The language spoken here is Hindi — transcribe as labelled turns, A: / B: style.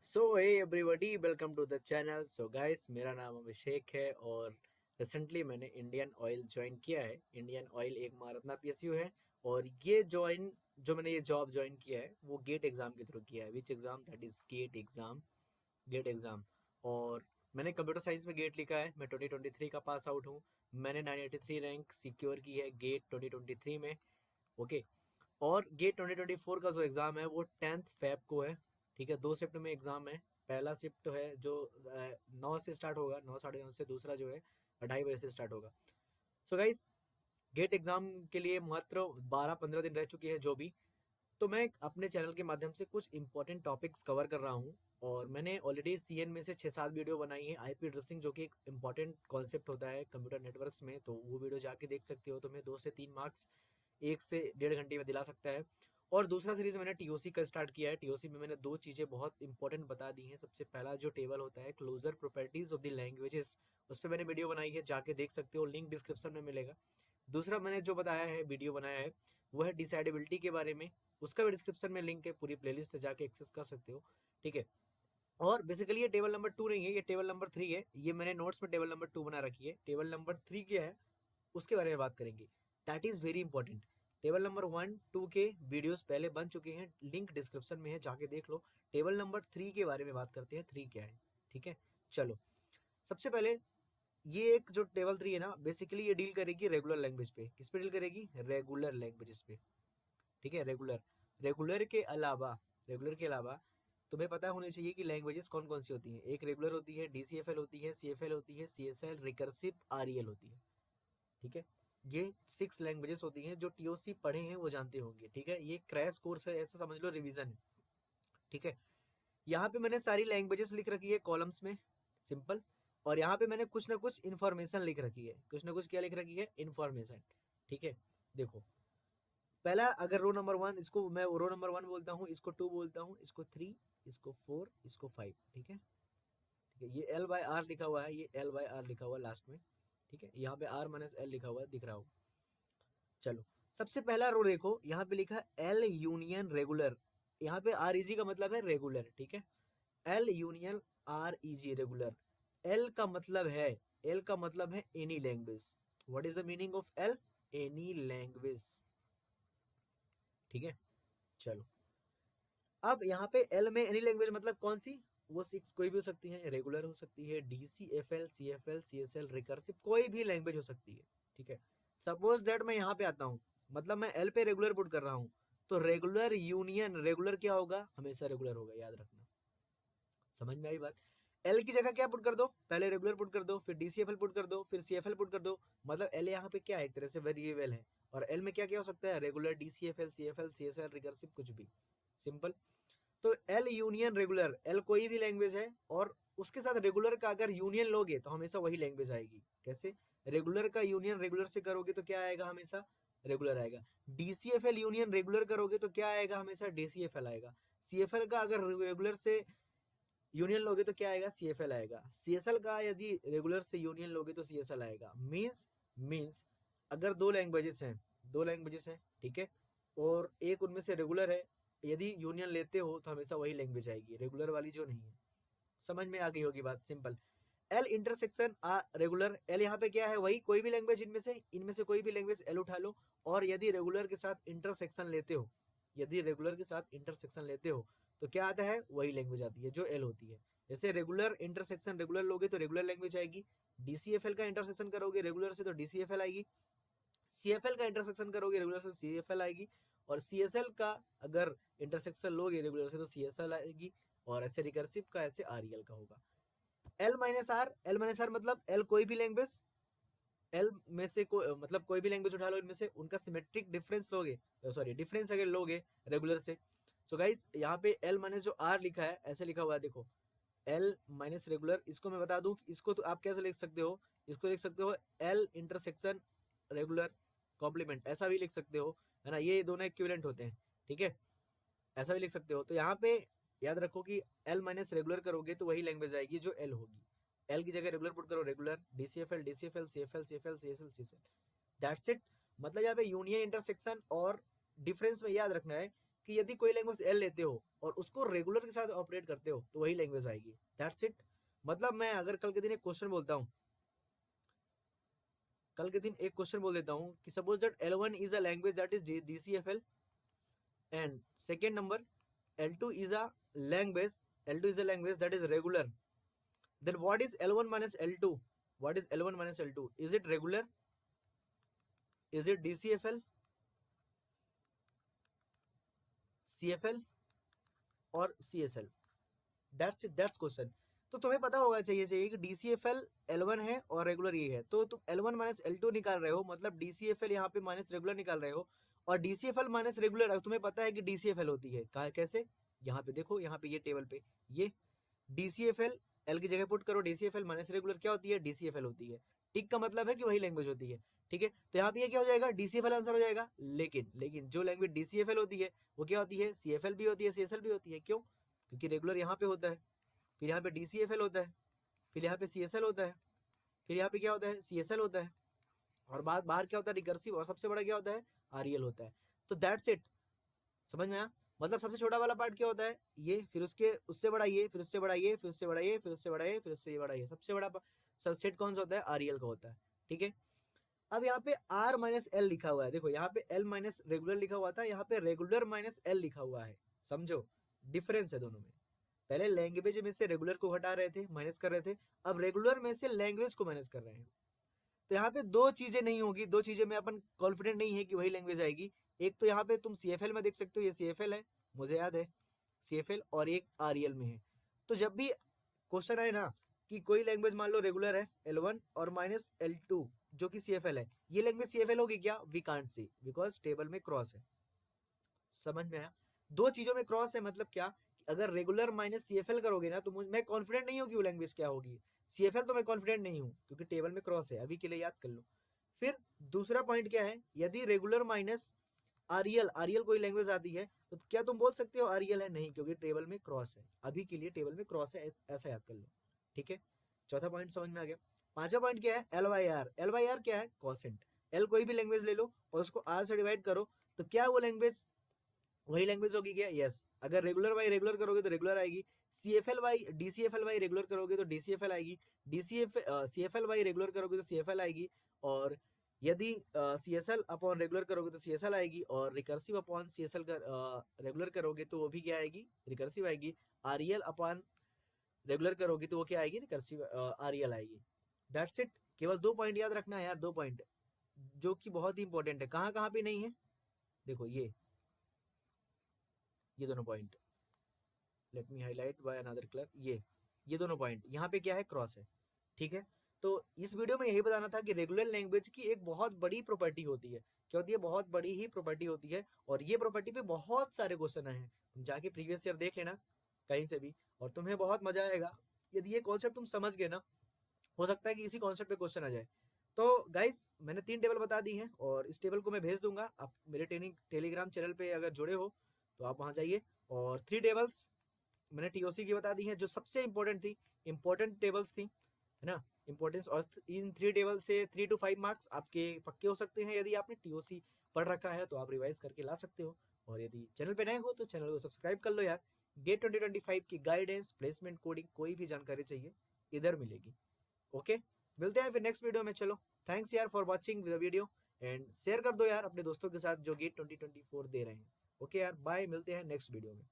A: So hey everybody welcome to the channel. So guys, मेरा नाम अभिषेक है और रिसेंटली मैंने इंडियन ऑयल ज्वाइन किया है। इंडियन ऑयल एक महारत्ना पीएसयू है और जो मैंने ये जॉब ज्वाइन किया है वो गेट एग्जाम के थ्रू किया है। Which exam? That is GATE exam. GATE exam. और मैंने कंप्यूटर साइंस में गेट लिखा है। मैं 2023 का पास आउट हूँ। मैंने 983 रैंक सिक्योर की है गेट 2023 में। ओके। और गेट 2024 का जो एग्ज़ाम है वो 10th फेब को है। ठीक है, 2 शिफ्ट में एग्ज़ाम है। पहला शिफ्ट है जो 9 से स्टार्ट होगा, 9 साढ़े 9 से। दूसरा जो है 2:30 बजे से स्टार्ट होगा। सो गाइस, गेट एग्ज़ाम के लिए मात्र 12-15 दिन रह चुके हैं जो भी। तो मैं अपने चैनल के माध्यम से कुछ इंपॉर्टेंट टॉपिक्स कवर कर रहा हूँ। और मैंने ऑलरेडी सीएन में से 6-7 वीडियो बनाई है। आईपी एड्रेसिंग जो कि एक इंपॉर्टेंट कॉन्सेप्ट होता है कंप्यूटर नेटवर्क्स में, तो वो वीडियो जाके देख सकते हो। तो मैं 2 से 3 मार्क्स 1 से 1.5 घंटे में दिला सकता है। और दूसरा सीरीज मैंने टीओसी का स्टार्ट किया है। टीओसी में मैंने 2 चीज़ें बहुत इंपॉर्टेंट बता दी हैं। सबसे पहला जो टेबल होता है closure properties of the languages, उस पर मैंने वीडियो बनाई है, जाके देख सकते हो, लिंक डिस्क्रिप्शन में मिलेगा। दूसरा मैंने जो बताया है, वीडियो बनाया है, वो है डिसाइडेबिलिटी के बारे में। उसका भी डिस्क्रिप्शन में लिंक है, पूरी प्लेलिस्ट है, जाके एक्सेस कर सकते हो। ठीक है। और बेसिकली ये टेबल नंबर 2 नहीं है, ये टेबल नंबर 3 है। ये मैंने नोट्स में टेबल नंबर 2 बना रखी है। टेबल नंबर 3 क्या है उसके बारे में बात करेंगे। That is very important. Table number 1-2 के वीडियोस पहले बन चुके हैं, लिंक डिस्क्रिप्शन में है, जाके देख लो। टेबल नंबर 3 के बारे में बात करते हैं, 3 क्या है। ठीक है, चलो। सबसे पहले ये एक जो टेबल 3 है ना, बेसिकली ये डील करेगी रेगुलर लैंग्वेज पे। किस पे डील करेगी? रेगुलर लैंग्वेजेस पे। ठीक है, रेगुलर। रेगुलर के अलावा तुम्हें पता होनी चाहिए कि लैंग्वेजेस कौन कौन सी होती हैं। एक रेगुलर होती है, डीसीएफएल होती है, सीएफएल होती है, सीएसएल, रिकर्सिव, आरईएल होती है। ठीक है, ये 6 लैंग्वेजेस होती हैं। जो टीओसी पढ़े हैं वो जानते होंगे। ठीक है, ये क्रैश कोर्स है, ऐसा समझ लो, रिवीजन है। ठीक है, यहाँ पे मैंने सारी लैंग्वेजेस लिख रखी है कॉलम्स में, सिंपल। और यहाँ पे मैंने कुछ ना कुछ इन्फॉर्मेशन लिख रखी है। कुछ ना कुछ क्या लिख रखी है? इन्फॉर्मेशन। ठीक है, देखो। पहला, अगर रो नंबर 1, इसको मैं रो नंबर 1 बोलता हूँ, इसको 2 बोलता हूँ, इसको 3, इसको 4, इसको 5। ठीक है। ठीक है, ये एल बाय आर लिखा हुआ है, ये एल बाय आर लिखा हुआ है लास्ट में। ठीक है, यहाँ पे आर माइनस एल लिखा हुआ है, दिख रहा हो। चलो, सबसे पहला रो देखो, यहाँ पे लिखा है एल यूनियन रेगुलर। यहाँ पे आर इजी का मतलब है रेगुलर। ठीक है, L union R is regular. L का मतलब है, एल का मतलब है any language. What is the meaning of L? Any language. ठीक है, चलो। अब यहाँ पे एल में एनी लैंग्वेज मतलब कौन सी? वो 6 कोई भी हो सकती है, रेगुलर हो सकती है, डीसीएफएल, सीएफएल, सीएसएल, रिकर्सिव, कोई भी लैंग्वेज हो सकती है। ठीक है, सपोज दैट मैं यहाँ पे आता हूँ, मतलब मैं एल पे रेगुलर पुट कर रहा हूँ, तो रेगुलर यूनियन रेगुलर क्या होगा? हमेशा रेगुलर होगा, याद रखना। समझ में आई बात? एल की जगह क्या पुट कर दो? पहले रेगुलर पुट कर दो, फिर डीसीएफएल पुट कर दो, फिर सीएफएल पुट कर दो। मतलब एल यहाँ पे क्या है? एक तरह से वेरिएबल है। और एल में क्या क्या हो सकता है? रेगुलर, डीसीएफएल, सीएफएल, सीएसएल, रिकर्सिव, कुछ भी। सिंपल। तो एल यूनियन रेगुलर, एल कोई भी लैंग्वेज है और उसके साथ रेगुलर का अगर यूनियन लोगे तो हमेशा वही लैंग्वेज आएगी। कैसे? रेगुलर का यूनियन रेगुलर से करोगे तो क्या आएगा? हमेशा रेगुलर आएगा। डीसीएफएल यूनियन रेगुलर करोगे तो क्या आएगा? हमेशा डीसीएफएल आएगा। सीएफएल का अगर रेगुलर से यूनियन लोगे तो क्या आएगा? सीएफएल आएगा। सीएसएल का यदि रेगुलर से यूनियन लोगे तो सीएसएल आएगा। मीन्स अगर दो लैंग्वेजेस हैं, ठीक है, और एक उनमें से रेगुलर है, यदि यूनियन लेते हो तो हमेशा वही लैंग्वेज आएगी, रेगुलर वाली जो नहीं है। समझ में आ गई होगी बात, सिंपल। एल इंटरसेक्शन आ रेगुलर, एल यहाँ पे क्या है? वही कोई भी लैंग्वेज, इनमें से कोई भी लैंग्वेज एल उठा लो। और यदि रेगुलर के साथ इंटरसेक्शन लेते हो, तो क्या आता है? वही लैंग्वेज आती है जो एल होती है। जैसे रेगुलर इंटरसेक्शन रेगुलर लोगे तो रेगुलर लैंग्वेज आएगी। डीसीएफएल का इंटरसेक्शन करोगे रेगुलर से तो डीसीएफएल आएगी। सीएफएल का इंटरसेक्शन करोगे रेगुलर से सीएफएल आएगी। और सीएसएल का अगर इंटरसेक्शन लोगे रेगुलर से तो सीएसएल आएगी। और ऐसे रिकर्सिव का, ऐसे आरईएल का होगा। एल माइनस आर मतलब एल कोई भी लैंग्वेज, एल में से मतलब कोई भी लैंग्वेज उठा लो, इनमें से उनका सिमेट्रिक डिफरेंस लोगे, सॉरी डिफरेंस अगर लोगे रेगुलर से। सो गाइस, यहाँ पे एल माइनस जो आर लिखा है, ऐसे लिखा हुआ है, देखो। एल माइनस रेगुलर, इसको मैं बता दूं, इसको तो आप कैसे लिख सकते हो? इसको लिख सकते हो एल इंटरसेक्शन रेगुलर कॉम्प्लीमेंट, ऐसा भी लिख सकते हो, है ना। ये दोनों इक्विवेलेंट होते हैं। ठीक है, ऐसा भी लिख सकते हो। तो यहाँ पे याद रखो कि एल माइनस रेगुलर करोगे तो वही लैंग्वेज आएगी जो एल होगी। एल की जगह रेगुलर पुट करो, regular, DCFL DCFL, CFL CFL, CSL CSL. That's it. मतलब यहाँ पे यूनियन इंटरसेक्शन और डिफरेंस में याद रखना है कि यदि कोई लैंग्वेज एल लेते हो और उसको रेगुलर के साथ ऑपरेट करते हो तो वही लैंग्वेज आएगी। That's it. मतलब मैं अगर कल के दिन एक क्वेश्चन बोलता हूँ, कल के दिन एक क्वेश्चन बोल देता हूँ कि suppose that L1 is a language that is DCFL and second number L2 is a language, L2 is a language that is regular, then what is L1 minus L2? What is L1 minus L2? Is it regular? Is it DCFL, CFL और CSL? That's it, that's question। तो तुम्हें पता होगा चाहिए कि DCFL L1 है और रेगुलर ये है, तो तुम L1 माइनस L2 निकाल रहे हो, मतलब DCFL यहाँ पे माइनस रेगुलर निकाल रहे हो, और DCFL माइनस रेगुलर तुम्हें पता है कि DCFL होती है कैसे, यहाँ पे देखो, यहाँ पे ये टेबल पे ये DCFL L की जगह पुट करो, DCFL माइनस रेगुलर क्या होती है, DCFL होती है। टिक का मतलब है कि वही लैंग्वेज होती है, ठीक है। तो यहाँ पे ये क्या हो जाएगा, DCFL आंसर हो जाएगा। लेकिन जो लैंग्वेज DCFL होती है वो क्या होती है, CFL भी होती है, CSL भी होती है। क्यों? क्योंकि रेगुलर यहाँ पे होता है, फिर यहाँ पे DCFL होता है, फिर यहाँ पे CSL होता है, फिर यहाँ पे क्या होता है, CSL होता है, और बाहर क्या होता है, रिकर्सिव, और सबसे बड़ा क्या होता है, REL होता है। तो दैट्स इट। समझ में आया? मतलब सबसे छोटा वाला पार्ट क्या होता है, ये, फिर उसके उससे बड़ा ये, फिर उससे बड़ा ये, फिर उससे बड़ा ये, फिर उससे बड़ा ये, फिर उससे बड़ा ये। सबसे बड़ा सबसेट कौन सा होता है, REL का होता है, ठीक है। अब यहाँ पे R माइनस L लिखा हुआ है, देखो यहाँ पे L माइनस रेगुलर लिखा हुआ था, यहाँ पे रेगुलर माइनस L लिखा हुआ है। समझो डिफरेंस है दोनों में। पहले लैंग्वेज में से रेगुलर को हटा रहे थे, माइनस कर रहे थे, अब रेगुलर में से लैंग्वेज को माइनस कर रहे हैं। तो यहाँ पे दो चीजें नहीं होगी, दो चीजें में अपन कॉन्फिडेंट नहीं है कि वही लैंग्वेज आएगी। एक तो यहाँ पे तुम CFL में देख सकते हो, ये CFL है, मुझे याद है CFL, और एक REL में है। तो जब भी क्वेश्चन आए ना कि कोई लैंग्वेज मान लो रेगुलर है L1 और माइनस L2 जो कि CFL है, ये लैंग्वेज CFL होगी क्या, we can't see, because table में क्रॉस है। समझ में आया? दो चीजों में क्रॉस है, मतलब क्या, अगर रेगुलर माइनस CFL करोगे ना तो मैं कॉन्फिडेंट नहीं हूँ कि वो लैंग्वेज क्या होगी। CFL तो मैं कॉन्फिडेंट नहीं हूँ क्योंकि टेबल में क्रॉस है, अभी के लिए याद कर लो। फिर दूसरा पॉइंट क्या है, यदि रेगुलर माइनस REL कोई लैंग्वेज आती है तो क्या तुम बोल सकते हो REL है, नहीं, क्योंकि टेबल में क्रॉस है, अभी के लिए टेबल में क्रॉस है, ऐसा याद कर लो, ठीक है। चौथा पॉइंट समझ में आ गया। पांचवा पॉइंट क्या है, LYR क्या है, कॉसेंट। L कोई भी लैंग्वेज ले लो और उसको R से डिवाइड करो, तो क्या वो लैंग्वेज वही लैंग्वेज होगी क्या, यस। अगर रेगुलर बाई रेगुलर करोगे तो रेगुलर आएगी, CFL by DCFL by regular करोगे तो DCFL आएगी, CFL बाई रेगुलर करोगे तो CFL आएगी, और यदि CSL अपॉन रेगुलर करोगे तो CSL आएगी, और रिकर्सिव अपॉन CSL रेगुलर करोगे तो वो भी क्या आएगी, रिकर्सिव आएगी। REL अपॉन रेगुलर करोगे तो वो क्या आएगी, रिकर्सिव REL आएगी। That's it. केवल दो पॉइंट याद रखना है यार, दो पॉइंट जो कि बहुत ही इंपॉर्टेंट है। कहाँ कहाँ पे नहीं है, देखो ये दोनों point, let me highlight by another colour, ये दोनों पॉइंट यहाँ पे क्या है, क्रॉस है, ठीक है। तो इस वीडियो में यही बताना था कि रेगुलर लैंग्वेज की एक बहुत बड़ी प्रॉपर्टी होती है, क्या होती है, बहुत बड़ी ही प्रॉपर्टी होती है, और ये प्रॉपर्टी पे बहुत सारे क्वेश्चन आए हैं, तुम जाके प्रीवियस ईयर देख लेना कहीं से भी, और तुम्हें बहुत मजा आएगा। यदि ये कॉन्सेप्ट तुम समझ गए ना, हो सकता है कि इसी कॉन्सेप्ट पे क्वेश्चन आ जाए। तो गाइस मैंने 3 टेबल बता दी हैं, और इस टेबल को मैं भेज दूंगा, आप मेरे टेलीग्राम चैनल पे अगर जुड़े हो तो आप वहाँ जाइए, और 3 टेबल्स मैंने TOC की बता दी है जो सबसे इंपॉर्टेंट थी, इंपॉर्टेंट टेबल्स थी, है ना, इंपॉर्टेंस। और इन 3 टेबल से 3 to 5 मार्क्स आपके पक्के हो सकते हैं, यदि आपने TOC पढ़ रखा है तो आप रिवाइज करके ला सकते हो। और यदि चैनल पे नए हो तो चैनल को सब्सक्राइब कर लो यार। गेट 2025 की गाइडेंस, प्लेसमेंट, कोडिंग, कोई भी जानकारी चाहिए इधर मिलेगी। ओके, मिलते हैं फिर नेक्स्ट वीडियो में। चलो, थैंक्स यार for watching the video, and share कर दो यार अपने दोस्तों के साथ जो गेट 2024 दे रहे हैं। ओके यार, बाय, मिलते हैं नेक्स्ट वीडियो में।